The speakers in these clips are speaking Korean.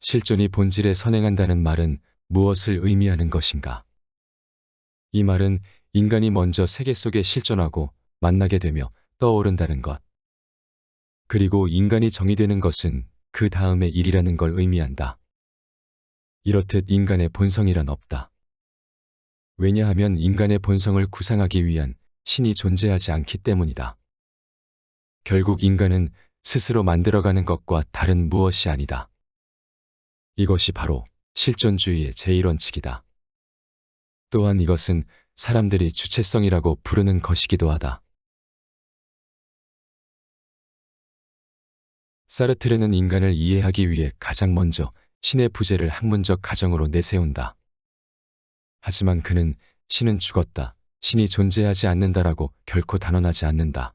실존이 본질에 선행한다는 말은 무엇을 의미하는 것인가? 이 말은 인간이 먼저 세계 속에 실존하고 만나게 되며 떠오른다는 것. 그리고 인간이 정의되는 것은 그 다음의 일이라는 걸 의미한다. 이렇듯 인간의 본성이란 없다. 왜냐하면 인간의 본성을 구상하기 위한 신이 존재하지 않기 때문이다. 결국 인간은 스스로 만들어가는 것과 다른 무엇이 아니다. 이것이 바로 실존주의의 제1원칙이다. 또한 이것은 사람들이 주체성이라고 부르는 것이기도 하다. 사르트르는 인간을 이해하기 위해 가장 먼저 신의 부재를 학문적 가정으로 내세운다. 하지만 그는 신은 죽었다, 신이 존재하지 않는다라고 결코 단언하지 않는다.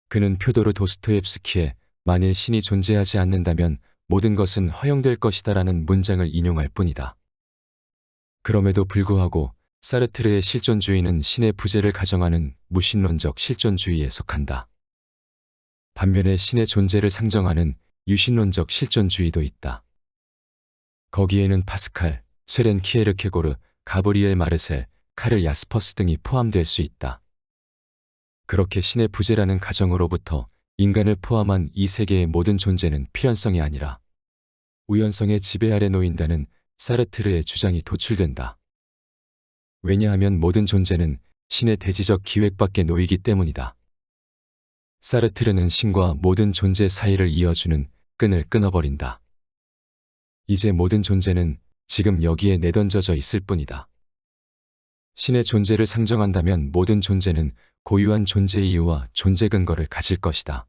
그는 표도르 도스토옙스키의 만일 신이 존재하지 않는다면 모든 것은 허용될 것이다라는 문장을 인용할 뿐이다. 그럼에도 불구하고 사르트르의 실존주의는 신의 부재를 가정하는 무신론적 실존주의에 속한다. 반면에 신의 존재를 상정하는 유신론적 실존주의도 있다. 거기에는 파스칼, 쇠렌 키에르케고르, 가브리엘 마르셀, 카를 야스퍼스 등이 포함될 수 있다. 그렇게 신의 부재라는 가정으로부터 인간을 포함한 이 세계의 모든 존재는 필연성이 아니라 우연성의 지배 아래 놓인다는 사르트르의 주장이 도출된다. 왜냐하면 모든 존재는 신의 대지적 기획 밖에 놓이기 때문이다. 사르트르는 신과 모든 존재 사이를 이어주는 끈을 끊어버린다. 이제 모든 존재는 지금 여기에 내던져져 있을 뿐이다. 신의 존재를 상정한다면 모든 존재는 고유한 존재 이유와 존재 근거를 가질 것이다.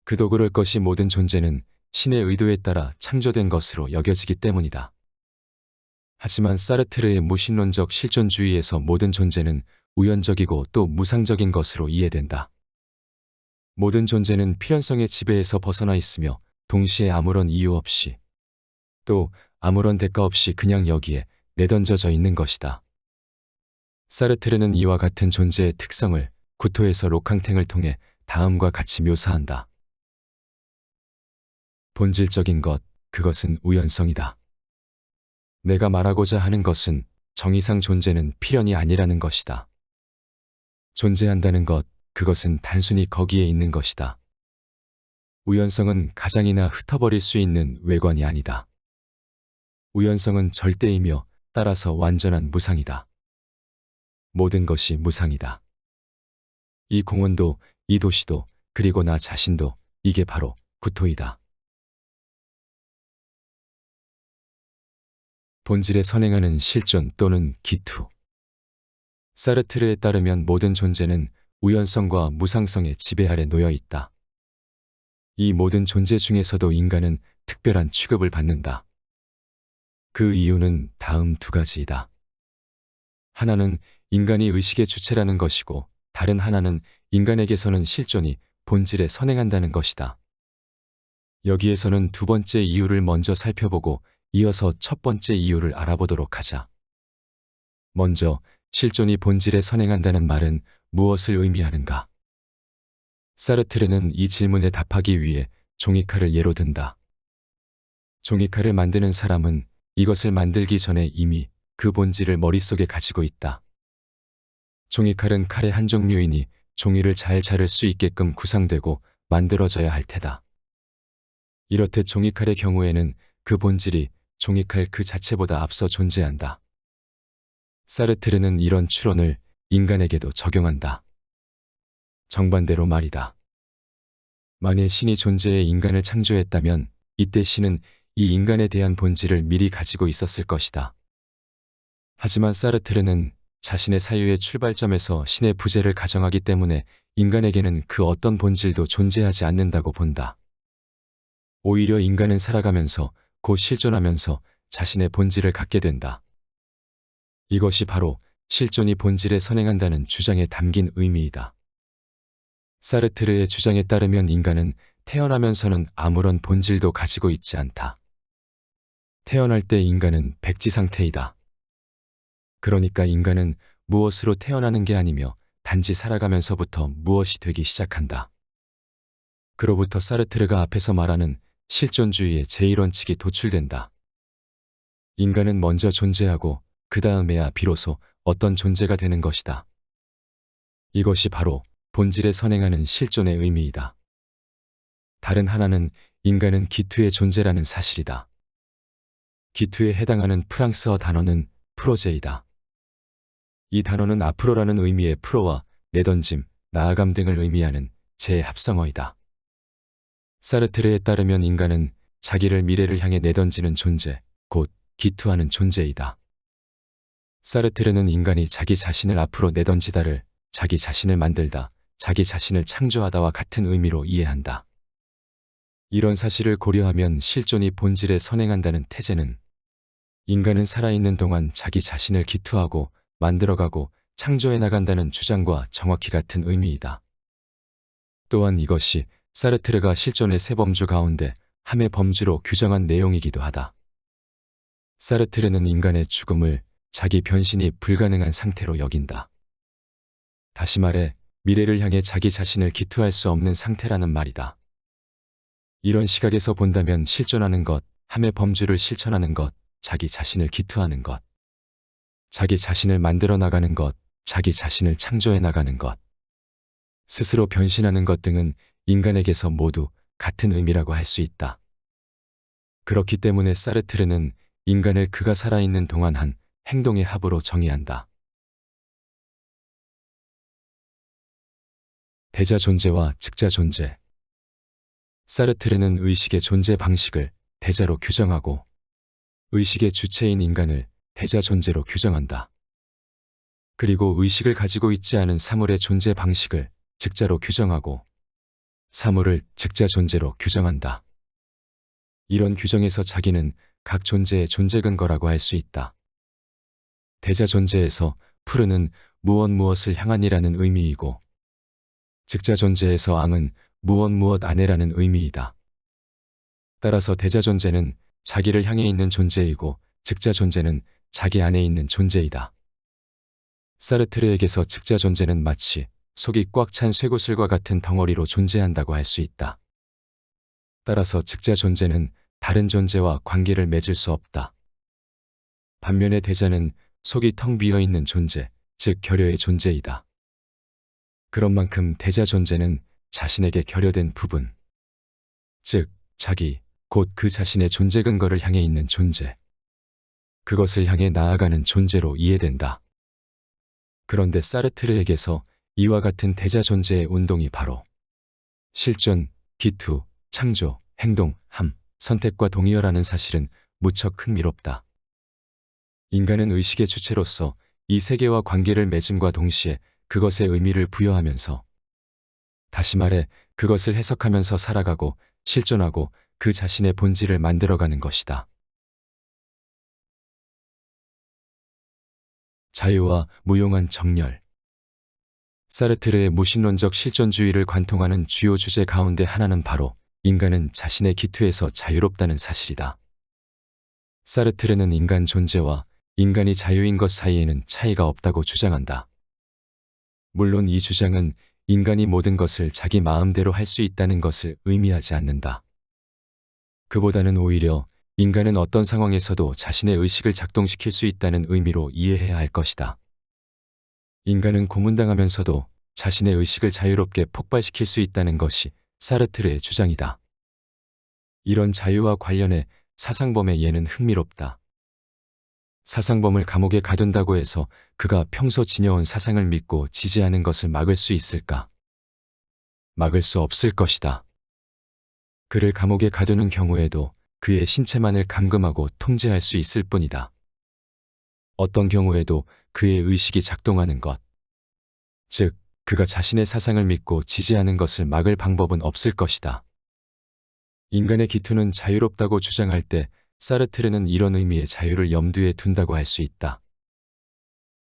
그도 그럴 것이 모든 존재는 신의 의도에 따라 창조된 것으로 여겨지기 때문이다. 하지만 사르트르의 무신론적 실존주의에서 모든 존재는 우연적이고 또 무상적인 것으로 이해된다. 모든 존재는 필연성의 지배에서 벗어나 있으며 동시에 아무런 이유 없이 또 아무런 대가 없이 그냥 여기에 내던져져 있는 것이다. 사르트르는 이와 같은 존재의 특성을 구토에서 로캉탱을 통해 다음과 같이 묘사한다. 본질적인 것, 그것은 우연성이다. 내가 말하고자 하는 것은 정의상 존재는 필연이 아니라는 것이다. 존재한다는 것, 그것은 단순히 거기에 있는 것이다. 우연성은 가장이나 흩어버릴 수 있는 외관이 아니다. 우연성은 절대이며 따라서 완전한 무상이다. 모든 것이 무상이다. 이 공원도, 이 도시도, 그리고 나 자신도 이게 바로 구토이다. 본질에 선행하는 실존 또는 기투. 사르트르에 따르면 모든 존재는 우연성과 무상성의 지배 아래 놓여 있다. 이 모든 존재 중에서도 인간은 특별한 취급을 받는다. 그 이유는 다음 두 가지이다. 하나는 인간이 의식의 주체라는 것이고 다른 하나는 인간에게서는 실존이 본질에 선행한다는 것이다. 여기에서는 두 번째 이유를 먼저 살펴보고 이어서 첫 번째 이유를 알아보도록 하자. 먼저 실존이 본질에 선행한다는 말은 무엇을 의미하는가? 사르트르는 이 질문에 답하기 위해 종이칼을 예로 든다. 종이칼을 만드는 사람은 이것을 만들기 전에 이미 그 본질을 머릿속에 가지고 있다. 종이칼은 칼의 한 종류이니 종이를 잘 자를 수 있게끔 구상되고 만들어져야 할 테다. 이렇듯 종이칼의 경우에는 그 본질이 종이칼 그 자체보다 앞서 존재한다. 사르트르는 이런 추론을 인간에게도 적용한다. 정반대로 말이다. 만일 신이 존재해 인간을 창조했다면 이때 신은 이 인간에 대한 본질을 미리 가지고 있었을 것이다. 하지만 사르트르는 자신의 사유의 출발점에서 신의 부재를 가정하기 때문에 인간에게는 그 어떤 본질도 존재하지 않는다고 본다. 오히려 인간은 살아가면서 곧 실존하면서 자신의 본질을 갖게 된다. 이것이 바로 실존이 본질에 선행한다는 주장에 담긴 의미이다. 사르트르의 주장에 따르면 인간은 태어나면서는 아무런 본질도 가지고 있지 않다. 태어날 때 인간은 백지 상태이다. 그러니까 인간은 무엇으로 태어나는 게 아니며 단지 살아가면서부터 무엇이 되기 시작한다. 그로부터 사르트르가 앞에서 말하는 실존주의의 제1원칙이 도출된다. 인간은 먼저 존재하고 그 다음에야 비로소 어떤 존재가 되는 것이다. 이것이 바로 본질에 선행하는 실존의 의미이다. 다른 하나는 인간은 기투의 존재라는 사실이다. 기투에 해당하는 프랑스어 단어는 프로제이다. 이 단어는 앞으로라는 의미의 프로와 내던짐, 나아감 등을 의미하는 재합성어이다. 사르트르에 따르면 인간은 자기를 미래를 향해 내던지는 존재, 곧 기투하는 존재이다. 사르트르는 인간이 자기 자신을 앞으로 내던지다를 자기 자신을 만들다, 자기 자신을 창조하다와 같은 의미로 이해한다. 이런 사실을 고려하면 실존이 본질에 선행한다는 태제는 인간은 살아있는 동안 자기 자신을 기투하고 만들어가고 창조해 나간다는 주장과 정확히 같은 의미이다. 또한 이것이 사르트르가 실존의 세 범주 가운데 함의 범주로 규정한 내용이기도 하다. 사르트르는 인간의 죽음을 자기 변신이 불가능한 상태로 여긴다. 다시 말해 미래를 향해 자기 자신을 기투할 수 없는 상태라는 말이다. 이런 시각에서 본다면 실존하는 것, 함의 범주를 실천하는 것, 자기 자신을 기투하는 것, 자기 자신을 만들어 나가는 것, 자기 자신을 창조해 나가는 것, 스스로 변신하는 것 등은 인간에게서 모두 같은 의미라고 할 수 있다. 그렇기 때문에 사르트르는 인간을 그가 살아있는 동안 한 행동의 합으로 정의한다. 대자 존재와 즉자 존재. 사르트르는 의식의 존재 방식을 대자로 규정하고 의식의 주체인 인간을 대자 존재로 규정한다. 그리고 의식을 가지고 있지 않은 사물의 존재 방식을 즉자로 규정하고 사물을 즉자 존재로 규정한다. 이런 규정에서 자기는 각 존재의 존재 근거라고 할 수 있다. 대자 존재에서 푸르는 무엇을 향한이라는 의미이고 즉자 존재에서 앙은 무엇 안에라는 의미이다. 따라서 대자 존재는 자기를 향해 있는 존재이고 즉자 존재는 자기 안에 있는 존재이다. 사르트르에게서 즉자 존재는 마치 속이 꽉 찬 쇠구슬과 같은 덩어리로 존재한다고 할 수 있다. 따라서 즉자 존재는 다른 존재와 관계를 맺을 수 없다. 반면에 대자는 속이 텅 비어 있는 존재, 즉 결여의 존재이다. 그런 만큼 대자 존재는 자신에게 결여된 부분, 즉 자기, 곧 그 자신의 존재 근거를 향해 있는 존재, 그것을 향해 나아가는 존재로 이해된다. 그런데 사르트르에게서 이와 같은 대자 존재의 운동이 바로 실존, 기투, 창조, 행동, 함, 선택과 동의어라는 사실은 무척 흥미롭다. 인간은 의식의 주체로서 이 세계와 관계를 맺음과 동시에 그것의 의미를 부여하면서 다시 말해 그것을 해석하면서 살아가고 실존하고 그 자신의 본질을 만들어가는 것이다. 자유와 무용한 정렬. 사르트르의 무신론적 실존주의를 관통하는 주요 주제 가운데 하나는 바로 인간은 자신의 기투에서 자유롭다는 사실이다. 사르트르는 인간 존재와 인간이 자유인 것 사이에는 차이가 없다고 주장한다. 물론 이 주장은 인간이 모든 것을 자기 마음대로 할 수 있다는 것을 의미하지 않는다. 그보다는 오히려 인간은 어떤 상황에서도 자신의 의식을 작동시킬 수 있다는 의미로 이해해야 할 것이다. 인간은 고문당하면서도 자신의 의식을 자유롭게 폭발시킬 수 있다는 것이 사르트르의 주장이다. 이런 자유와 관련해 사상범의 예는 흥미롭다. 사상범을 감옥에 가둔다고 해서 그가 평소 지녀온 사상을 믿고 지지하는 것을 막을 수 있을까? 막을 수 없을 것이다. 그를 감옥에 가두는 경우에도 그의 신체만을 감금하고 통제할 수 있을 뿐이다. 어떤 경우에도 그의 의식이 작동하는 것, 즉 그가 자신의 사상을 믿고 지지하는 것을 막을 방법은 없을 것이다. 인간의 기투는 자유롭다고 주장할 때 사르트르는 이런 의미의 자유를 염두에 둔다고 할 수 있다.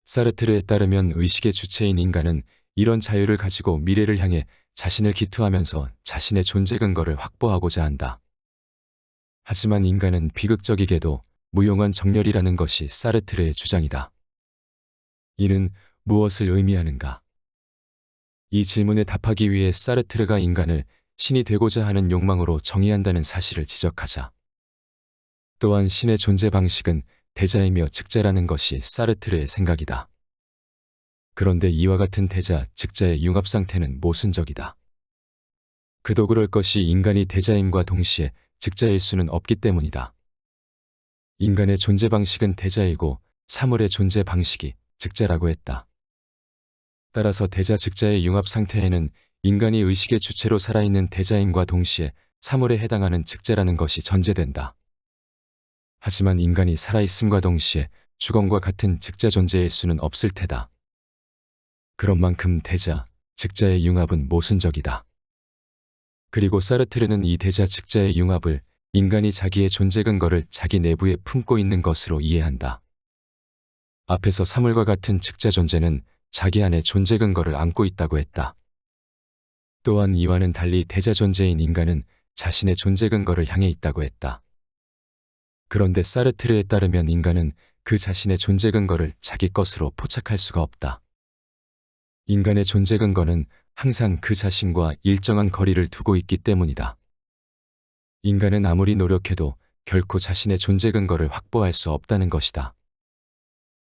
사르트르에 따르면 의식의 주체인 인간은 이런 자유를 가지고 미래를 향해 자신을 기투하면서 자신의 존재 근거를 확보하고자 한다. 하지만 인간은 비극적이게도 무용한 정렬이라는 것이 사르트르의 주장이다. 이는 무엇을 의미하는가? 이 질문에 답하기 위해 사르트르가 인간을 신이 되고자 하는 욕망으로 정의한다는 사실을 지적하자. 또한 신의 존재 방식은 대자이며 즉자라는 것이 사르트르의 생각이다. 그런데 이와 같은 대자, 즉자의 융합 상태는 모순적이다. 그도 그럴 것이 인간이 대자임과 동시에 즉자일 수는 없기 때문이다. 인간의 존재 방식은 대자이고 사물의 존재 방식이 즉자라고 했다. 따라서 대자 즉자의 융합 상태에는 인간이 의식의 주체로 살아있는 대자임과 동시에 사물에 해당하는 즉자라는 것이 전제된다. 하지만 인간이 살아있음과 동시에 주검과 같은 즉자 존재일 수는 없을 테다. 그런 만큼 대자, 즉자의 융합은 모순적이다. 그리고 사르트르는 이 대자 즉자의 융합을 인간이 자기의 존재 근거를 자기 내부에 품고 있는 것으로 이해한다. 앞에서 사물과 같은 즉자 존재는 자기 안에 존재 근거를 안고 있다고 했다. 또한 이와는 달리 대자 존재인 인간은 자신의 존재 근거를 향해 있다고 했다. 그런데 사르트르에 따르면 인간은 그 자신의 존재 근거를 자기 것으로 포착할 수가 없다. 인간의 존재 근거는 항상 그 자신과 일정한 거리를 두고 있기 때문이다. 인간은 아무리 노력해도 결코 자신의 존재 근거를 확보할 수 없다는 것이다.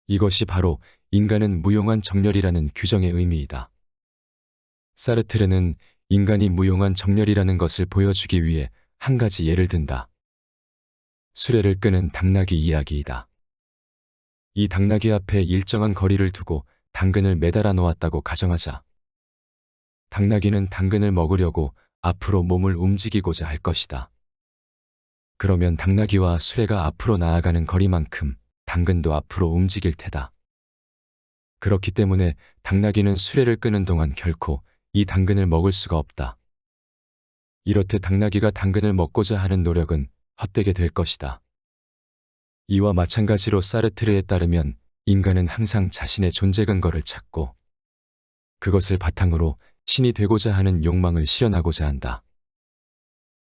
이것이 바로 인간은 무용한 정렬이라는 규정의 의미이다. 사르트르는 인간이 무용한 정렬이라는 것을 보여주기 위해 한 가지 예를 든다. 수레를 끄는 당나귀 이야기이다. 이 당나귀 앞에 일정한 거리를 두고 당근을 매달아 놓았다고 가정하자. 당나귀는 당근을 먹으려고 앞으로 몸을 움직이고자 할 것이다. 그러면 당나귀와 수레가 앞으로 나아가는 거리만큼 당근도 앞으로 움직일 테다. 그렇기 때문에 당나귀는 수레를 끄는 동안 결코 이 당근을 먹을 수가 없다. 이렇듯 당나귀가 당근을 먹고자 하는 노력은 헛되게 될 것이다. 이와 마찬가지로 사르트르에 따르면 인간은 항상 자신의 존재 근거를 찾고 그것을 바탕으로 신이 되고자 하는 욕망을 실현하고자 한다.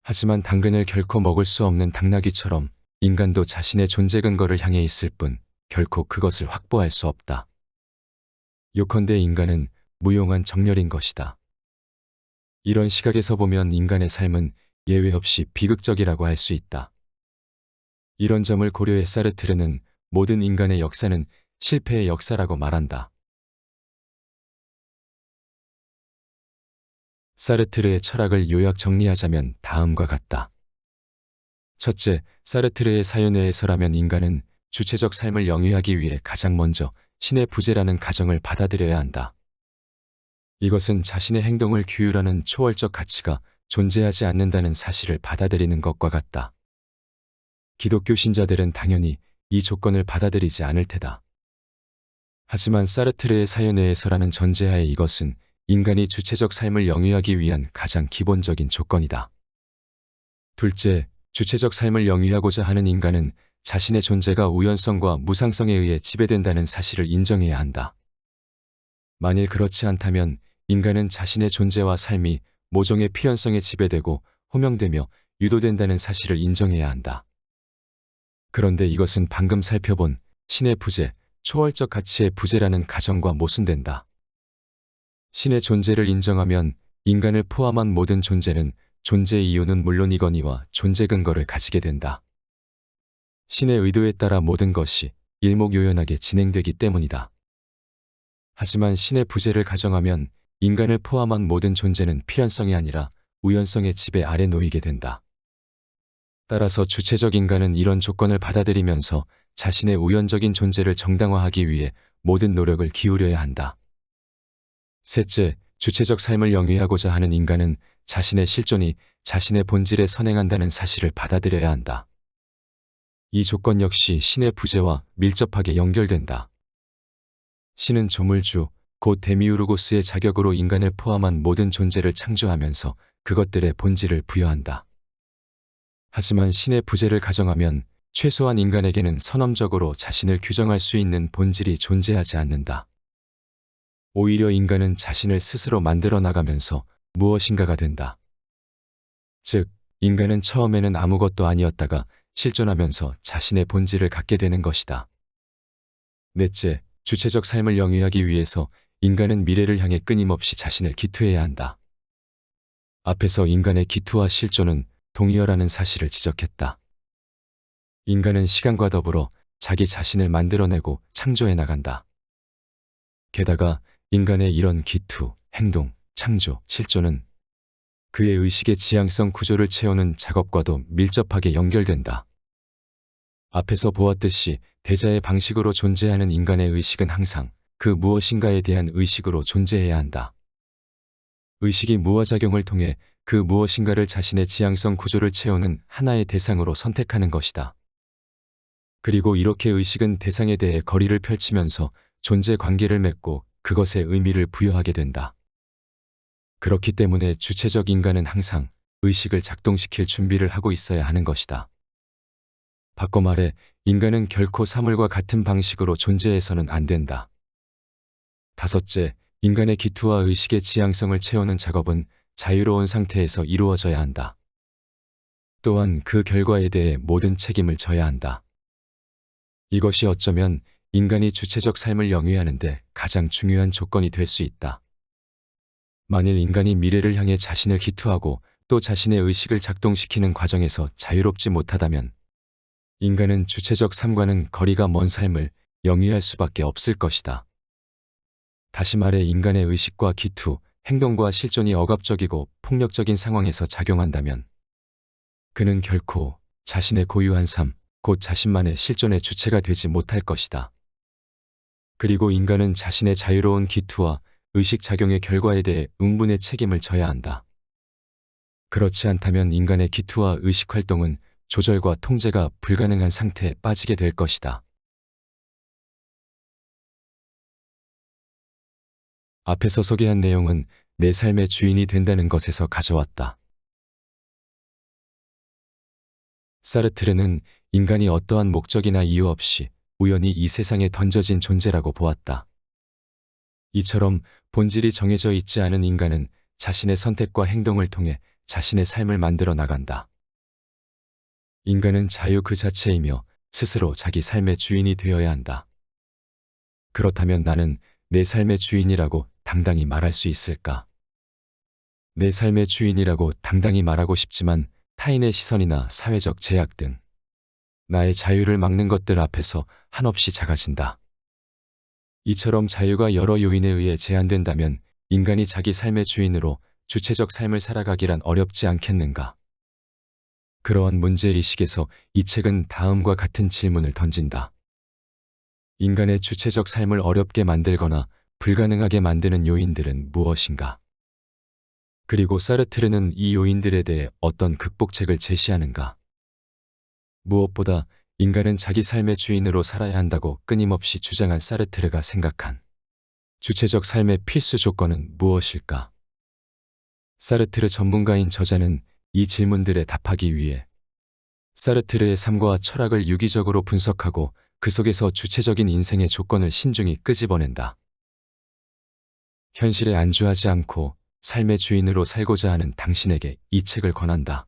하지만 당근을 결코 먹을 수 없는 당나귀처럼 인간도 자신의 존재 근거를 향해 있을 뿐 결코 그것을 확보할 수 없다. 요컨대 인간은 무용한 정렬인 것이다. 이런 시각에서 보면 인간의 삶은 예외 없이 비극적이라고 할 수 있다. 이런 점을 고려해 사르트르는 모든 인간의 역사는 실패의 역사라고 말한다. 사르트르의 철학을 요약 정리하자면 다음과 같다. 첫째, 사르트르의 사유내에서라면 인간은 주체적 삶을 영위하기 위해 가장 먼저 신의 부재라는 가정을 받아들여야 한다. 이것은 자신의 행동을 규율하는 초월적 가치가 존재하지 않는다는 사실을 받아들이는 것과 같다. 기독교 신자들은 당연히 이 조건을 받아들이지 않을 테다. 하지만 사르트르의 사유내에서라는 전제하에 이것은 인간이 주체적 삶을 영위하기 위한 가장 기본적인 조건이다. 둘째, 주체적 삶을 영위하고자 하는 인간은 자신의 존재가 우연성과 무상성에 의해 지배된다는 사실을 인정해야 한다. 만일 그렇지 않다면 인간은 자신의 존재와 삶이 모종의 필연성에 지배되고 호명되며 유도된다는 사실을 인정해야 한다. 그런데 이것은 방금 살펴본 신의 부재, 초월적 가치의 부재라는 가정과 모순된다. 신의 존재를 인정하면 인간을 포함한 모든 존재는 존재 이유는 물론이거니와 존재 근거를 가지게 된다. 신의 의도에 따라 모든 것이 일목요연하게 진행되기 때문이다. 하지만 신의 부재를 가정하면 인간을 포함한 모든 존재는 필연성이 아니라 우연성의 지배 아래 놓이게 된다. 따라서 주체적 인간은 이런 조건을 받아들이면서 자신의 우연적인 존재를 정당화하기 위해 모든 노력을 기울여야 한다. 셋째, 주체적 삶을 영위하고자 하는 인간은 자신의 실존이 자신의 본질에 선행한다는 사실을 받아들여야 한다. 이 조건 역시 신의 부재와 밀접하게 연결된다. 신은 조물주, 곧 데미우르고스의 자격으로 인간을 포함한 모든 존재를 창조하면서 그것들의 본질을 부여한다. 하지만 신의 부재를 가정하면 최소한 인간에게는 선언적으로 자신을 규정할 수 있는 본질이 존재하지 않는다. 오히려 인간은 자신을 스스로 만들어 나가면서 무엇인가가 된다. 즉, 인간은 처음에는 아무것도 아니었다가 실존하면서 자신의 본질을 갖게 되는 것이다. 넷째, 주체적 삶을 영위하기 위해서 인간은 미래를 향해 끊임없이 자신을 기투해야 한다. 앞에서 인간의 기투와 실존은 동의어라는 사실을 지적했다. 인간은 시간과 더불어 자기 자신을 만들어내고 창조해 나간다. 게다가 인간의 이런 기투, 행동, 창조, 실존은 그의 의식의 지향성 구조를 채우는 작업과도 밀접하게 연결된다. 앞에서 보았듯이 대자의 방식으로 존재하는 인간의 의식은 항상 그 무엇인가에 대한 의식으로 존재해야 한다. 의식이 무화작용을 통해 그 무엇인가를 자신의 지향성 구조를 채우는 하나의 대상으로 선택하는 것이다. 그리고 이렇게 의식은 대상에 대해 거리를 펼치면서 존재 관계를 맺고 그것에 의미를 부여하게 된다. 그렇기 때문에 주체적 인간은 항상 의식을 작동시킬 준비를 하고 있어야 하는 것이다. 바꿔 말해 인간은 결코 사물과 같은 방식으로 존재해서는 안 된다. 다섯째, 인간의 기투와 의식의 지향성을 채우는 작업은 자유로운 상태에서 이루어져야 한다. 또한 그 결과에 대해 모든 책임을 져야 한다. 이것이 어쩌면 인간이 주체적 삶을 영위하는데 가장 중요한 조건이 될 수 있다. 만일 인간이 미래를 향해 자신을 기투하고 또 자신의 의식을 작동시키는 과정에서 자유롭지 못하다면 인간은 주체적 삶과는 거리가 먼 삶을 영위할 수밖에 없을 것이다. 다시 말해 인간의 의식과 기투, 행동과 실존이 억압적이고 폭력적인 상황에서 작용한다면 그는 결코 자신의 고유한 삶, 곧 자신만의 실존의 주체가 되지 못할 것이다. 그리고 인간은 자신의 자유로운 기투와 의식 작용의 결과에 대해 응분의 책임을 져야 한다. 그렇지 않다면 인간의 기투와 의식 활동은 조절과 통제가 불가능한 상태에 빠지게 될 것이다. 앞에서 소개한 내용은 내 삶의 주인이 된다는 것에서 가져왔다. 사르트르는 인간이 어떠한 목적이나 이유 없이 우연히 이 세상에 던져진 존재라고 보았다. 이처럼 본질이 정해져 있지 않은 인간은 자신의 선택과 행동을 통해 자신의 삶을 만들어 나간다. 인간은 자유 그 자체이며 스스로 자기 삶의 주인이 되어야 한다. 그렇다면 나는 내 삶의 주인이라고 당당히 말할 수 있을까? 내 삶의 주인이라고 당당히 말하고 싶지만 타인의 시선이나 사회적 제약 등 나의 자유를 막는 것들 앞에서 한없이 작아진다. 이처럼 자유가 여러 요인에 의해 제한된다면 인간이 자기 삶의 주인으로 주체적 삶을 살아가기란 어렵지 않겠는가? 그러한 문제의식에서 이 책은 다음과 같은 질문을 던진다. 인간의 주체적 삶을 어렵게 만들거나 불가능하게 만드는 요인들은 무엇인가? 그리고 사르트르는 이 요인들에 대해 어떤 극복책을 제시하는가? 무엇보다 인간은 자기 삶의 주인으로 살아야 한다고 끊임없이 주장한 사르트르가 생각한 주체적 삶의 필수 조건은 무엇일까? 사르트르 전문가인 저자는 이 질문들에 답하기 위해 사르트르의 삶과 철학을 유기적으로 분석하고 그 속에서 주체적인 인생의 조건을 신중히 끄집어낸다. 현실에 안주하지 않고 삶의 주인으로 살고자 하는 당신에게 이 책을 권한다.